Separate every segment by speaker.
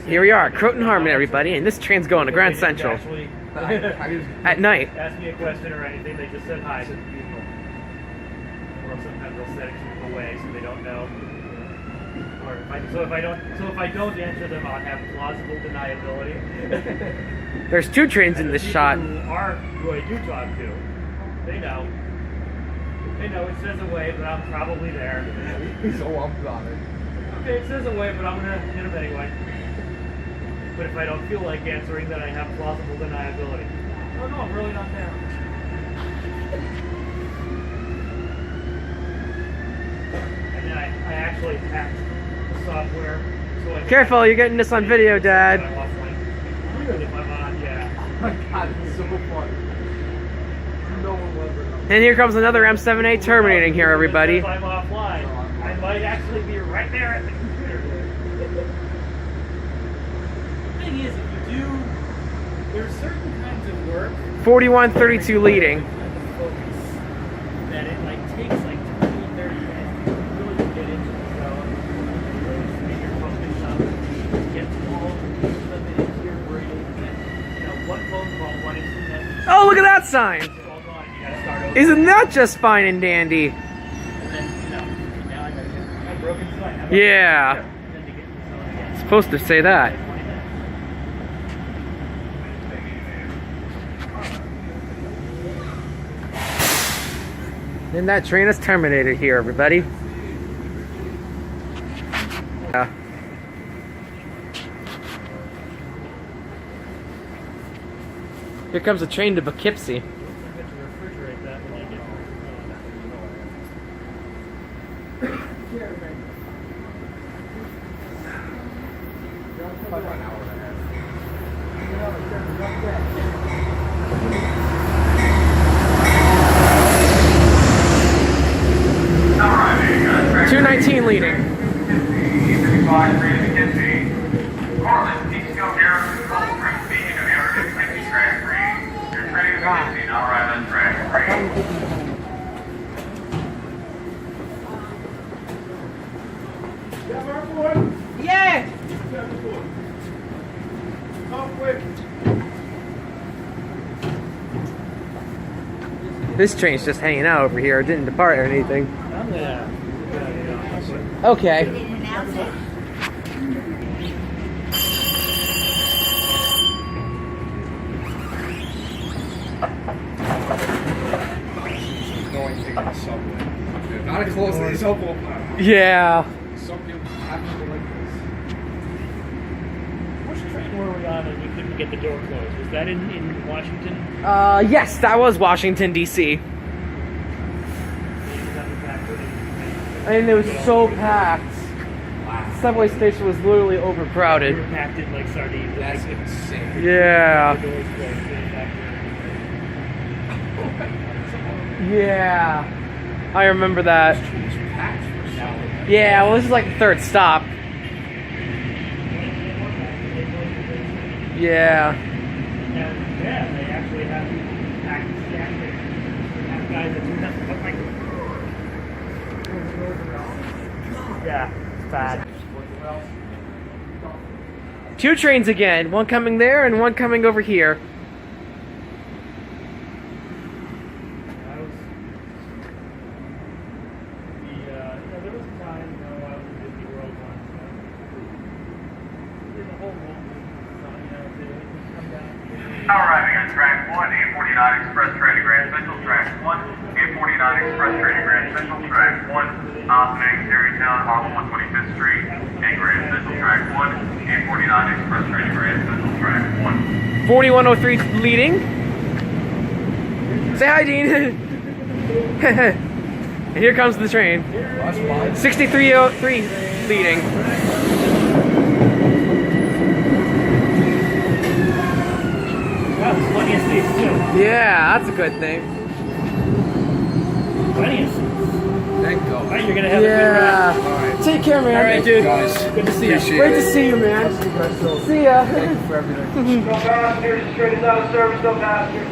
Speaker 1: Here we are, Croton-Harmon, everybody, and this train's going to Grand Central. At night.
Speaker 2: Ask me a question or anything, they just said hi. Or sometimes they'll set it away so they don't know. Or if I don't answer them, I'll have plausible deniability.
Speaker 1: There's two trains in this shot.
Speaker 2: Who I do talk to, they know. They know it says away, but I'm probably there.
Speaker 3: He's so up on it.
Speaker 2: Okay, it says away, but I'm gonna hit him anyway. But if I don't feel like answering, then I have plausible deniability. Oh no, I'm really not there. And then I actually hacked the software. So I
Speaker 1: Careful, you're getting this on video, Dad.
Speaker 2: If I'm on, yeah.
Speaker 3: Oh my God, it's so fun. No one will ever know.
Speaker 1: And here comes another M7A terminating here, everybody.
Speaker 2: If I'm offline, I might actually be right there at the computer. The thing is, if you do, there's certain kinds of work
Speaker 1: 4132 leading.
Speaker 2: that it takes 20, 30 minutes to really get into the zone, really make your focus up, get to all of them into your brain, and one phone call, one instant.
Speaker 1: Oh, look at that sign!
Speaker 2: It's all gone, and you gotta start over.
Speaker 1: Isn't that just fine and dandy?
Speaker 2: And then, now I gotta get my broken sign.
Speaker 1: Yeah.
Speaker 2: And then to get in the zone again.
Speaker 1: It's supposed to say that.
Speaker 2: 20 minutes.
Speaker 1: And that train is terminated here, everybody. Yeah. Here comes a train to Poughkeepsie.
Speaker 2: I have to refrigerate that when I get
Speaker 3: About an hour and a half.
Speaker 1: 219 leading. Yeah! This train's just hanging out over here. It didn't depart or anything. Okay.
Speaker 3: Going to the subway. Not as close as subway.
Speaker 1: Yeah.
Speaker 3: Some people have to go like this.
Speaker 2: Which train were we on and we couldn't get the door closed? Was that in Washington?
Speaker 1: Yes, that was Washington, D.C. And it was so packed. The subway station was literally
Speaker 2: We
Speaker 1: overcrowded.
Speaker 2: were packed in like sardines.
Speaker 3: That's insane.
Speaker 1: Yeah.
Speaker 2: The doors closed, sitting back there.
Speaker 1: Yeah. I remember that. Yeah, well, this is like the third stop. Yeah.
Speaker 2: And yeah, they actually have guys that do nothing but like. Yeah, it's bad.
Speaker 1: Two trains again. One coming there and one coming over here.
Speaker 2: There was a time, I was in Disney World once. There's a whole world come down.
Speaker 4: Now arriving on track 1, 849 Express train to Grand Central, track 1, 849 Express train to Grand Central, track 1, Austin, Tarrytown, Harlem, 125th Street, and Grand Central, track 1, 849 Express train to Grand Central, track 1.
Speaker 1: 4103 leading. Say hi, Dean. And here comes the train. 6303 leading.
Speaker 2: Wow, there's plenty of seats too.
Speaker 1: Yeah, that's a good thing.
Speaker 2: Plenty of seats.
Speaker 3: Thank God.
Speaker 2: Right, you're gonna have a
Speaker 1: Yeah.
Speaker 2: good ride.
Speaker 1: Take care, man.
Speaker 2: All right, dude.
Speaker 3: Guys,
Speaker 2: Good to see you.
Speaker 3: appreciate
Speaker 1: Great to
Speaker 3: it.
Speaker 1: see you, man. See ya.
Speaker 3: Thank you for everything.
Speaker 4: No passengers, train is out of service, no passengers.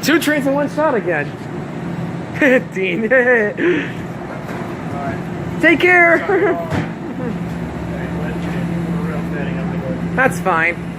Speaker 1: Two trains in one shot again. Dean. Take care.
Speaker 2: That's
Speaker 1: That's fine.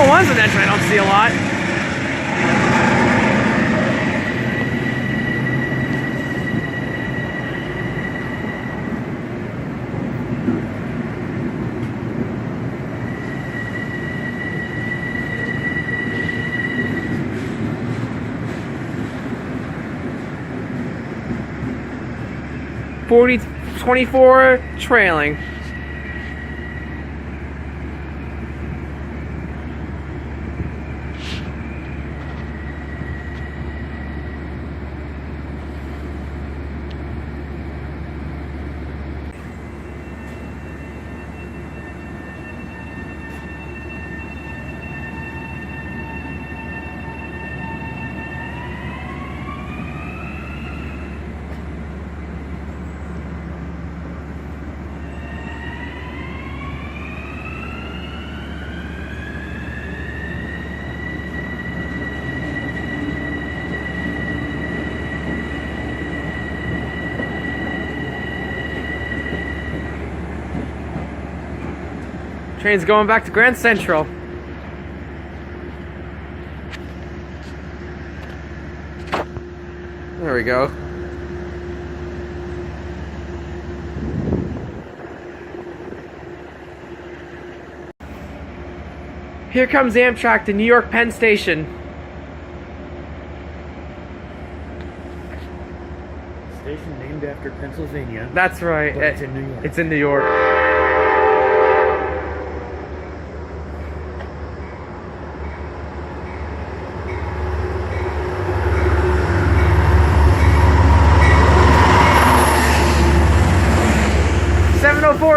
Speaker 1: One's an engine I don't see a lot. .24 trailing. Train's going back to Grand Central. There we go. Here comes Amtrak to New York Penn Station.
Speaker 2: Station named after Pennsylvania.
Speaker 1: That's right.
Speaker 2: But it's in New York.
Speaker 1: It's in New York.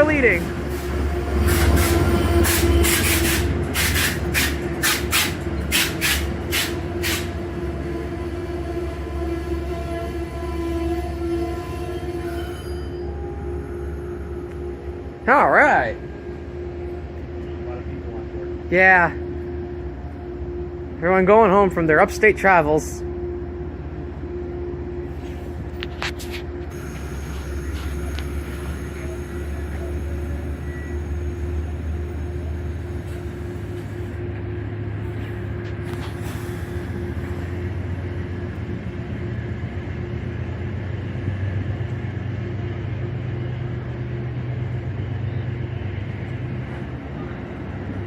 Speaker 1: Leading. All right.
Speaker 2: A lot of people on board.
Speaker 1: Yeah. Everyone going home from their upstate travels.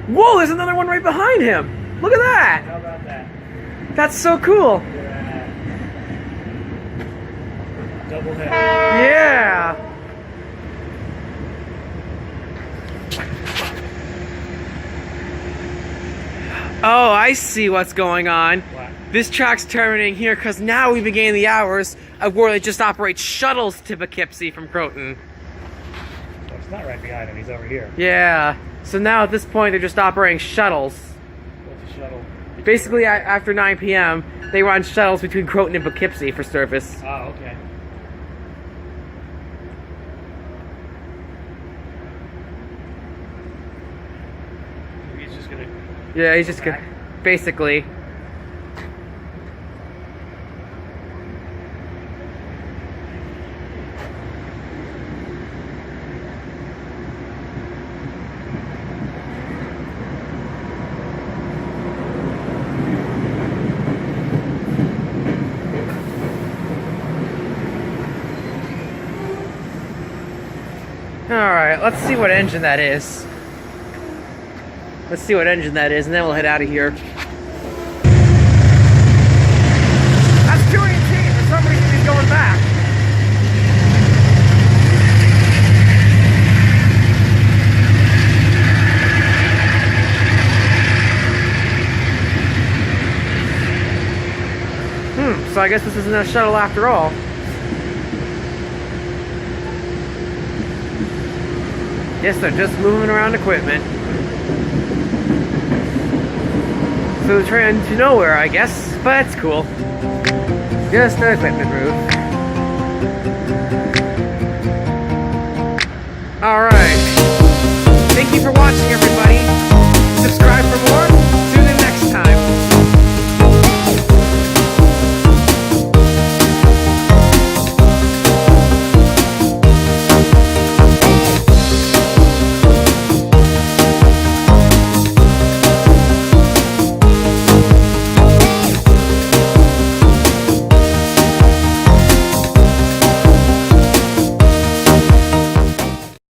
Speaker 1: Whoa, there's another one right behind him. Look at that.
Speaker 2: How about that?
Speaker 1: That's so cool.
Speaker 2: Double head.
Speaker 1: Yeah. Oh, I see what's going on.
Speaker 2: What?
Speaker 1: This track's terminating here because now we began the hours of where they just operate shuttles to Poughkeepsie from Croton.
Speaker 2: Well, it's not right behind him. He's over here.
Speaker 1: Yeah. So now at this point they're just operating shuttles.
Speaker 2: What's a shuttle?
Speaker 1: Basically, after 9 p.m., they run shuttles between Croton and Poughkeepsie for service.
Speaker 2: Oh, okay. Maybe he's just gonna.
Speaker 1: Yeah, he's just gonna, basically. Alright, let's see what engine that is. Let's see what engine that is, and then we'll head out of here. That's 218. For some reason, he's going back. So I guess this isn't a shuttle after all. Yes, they're just moving around equipment. So they're trying to nowhere, I guess, but it's cool. Just an equipment move. Alright. Thank you for watching, everybody. Subscribe for more.